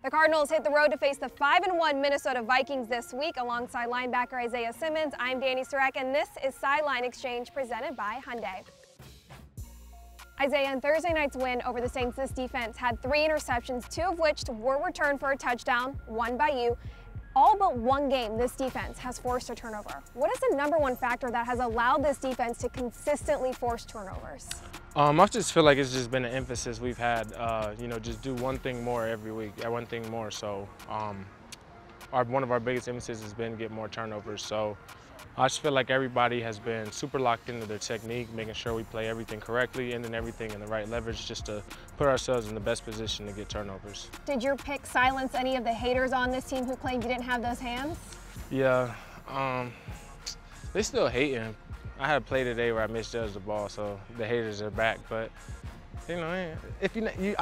The Cardinals hit the road to face the 5-1 Minnesota Vikings this week alongside linebacker Isaiah Simmons. I'm Dani Sureck, and this is Sideline Exchange presented by Hyundai. Isaiah, in Thursday night's win over the Saints, this defense had 3 interceptions, 2 of which were returned for a touchdown, 1 by you. All but one game, this defense has forced a turnover. What is the #1 factor that has allowed this defense to consistently force turnovers? I just feel like it's just been an emphasis we've had, just do one thing more every week, one thing more. So one of our biggest emphasis has been get more turnovers. So I just feel like everybody has been super locked into their technique, making sure we play everything correctly and then everything in the right leverage just to put ourselves in the best position to get turnovers. Did your pick silence any of the haters on this team who claimed you didn't have those hands? Yeah, they still hating. I had a play today where I misjudged the ball, so the haters are back. But if you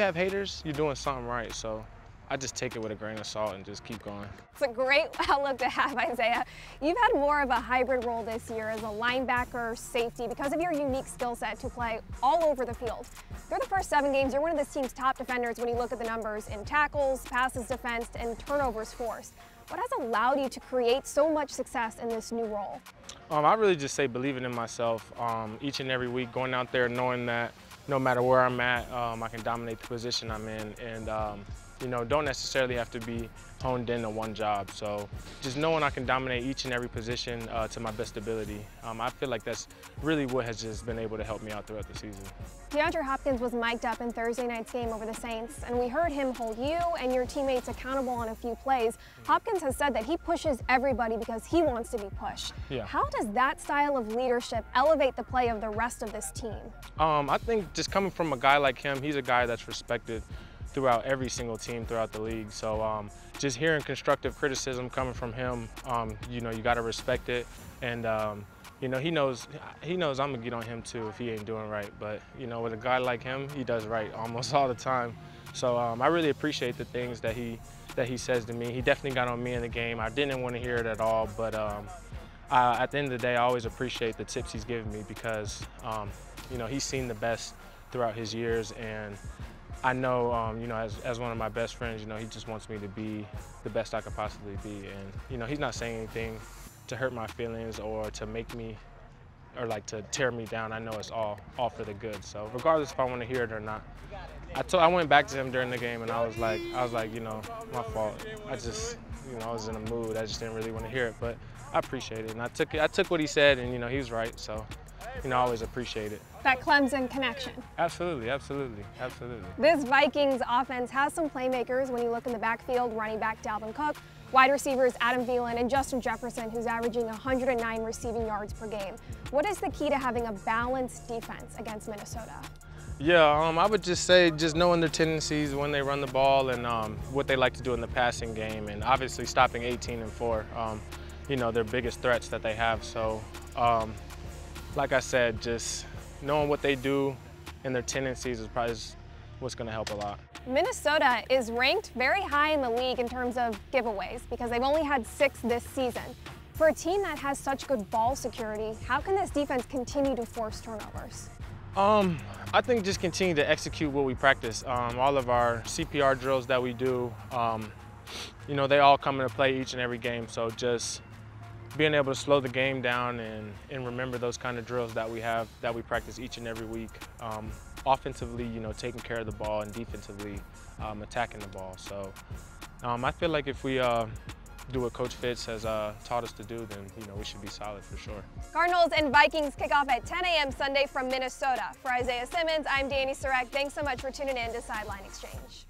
have haters, you're doing something right. So I just take it with a grain of salt and just keep going. It's a great outlook to have, Isaiah. You've had more of a hybrid role this year as a linebacker, safety, because of your unique skill set to play all over the field. Through the first 7 games, you're one of this team's top defenders when you look at the numbers in tackles, passes defensed, and turnovers forced. What has allowed you to create so much success in this new role? I really just say believing in myself each and every week, going out there knowing that no matter where I'm at, I can dominate the position I'm in, and don't necessarily have to be honed in on one job. So just knowing I can dominate each and every position to my best ability, I feel like that's really what has just been able to help me out throughout the season. DeAndre Hopkins was mic'd up in Thursday night's game over the Saints, and we heard him hold you and your teammates accountable on a few plays. Hopkins has said that he pushes everybody because he wants to be pushed. Yeah. How does that style of leadership elevate the play of the rest of this team? I think just coming from a guy like him, he's a guy that's respected throughout every single team throughout the league. So just hearing constructive criticism coming from him, you got to respect it. And he knows I'm gonna get on him too if he ain't doing right. But with a guy like him, he does right almost all the time. So I really appreciate the things that he says to me. He definitely got on me in the game. I didn't want to hear it at all, but at the end of the day, I always appreciate the tips he's given me because he's seen the best throughout his years, and I know, as one of my best friends, he just wants me to be the best I could possibly be. And, he's not saying anything to hurt my feelings or to make me, or like to tear me down. I know it's all for the good. So regardless if I want to hear it or not, I went back to him during the game and I was like, my fault. I just, I was in a mood. I just didn't really want to hear it, but I appreciate it. And I took what he said, and, he was right. So, I always appreciate it. That Clemson connection. Absolutely, absolutely, absolutely. This Vikings offense has some playmakers when you look in the backfield. Running back Dalvin Cook, wide receivers Adam Thielen, and Justin Jefferson, who's averaging 109 receiving yards per game. What is the key to having a balanced defense against Minnesota? Yeah, I would just say just knowing their tendencies when they run the ball and what they like to do in the passing game, and obviously stopping 18-4, their biggest threats that they have. So, like I said, just knowing what they do and their tendencies is probably what's going to help a lot. Minnesota is ranked very high in the league in terms of giveaways because they've only had 6 this season. For a team that has such good ball security, how can this defense continue to force turnovers? I think just continue to execute what we practice. All of our CPR drills that we do, they all come into play each and every game. So just being able to slow the game down and remember those kind of drills that we have, that we practice each and every week. Offensively, taking care of the ball, and defensively, attacking the ball. So I feel like if we do what Coach Fitz has taught us to do, then we should be solid for sure. Cardinals and Vikings kick off at 10 a.m. Sunday from Minnesota. For Isaiah Simmons, I'm Dani Sureck. Thanks so much for tuning in to Sideline Exchange.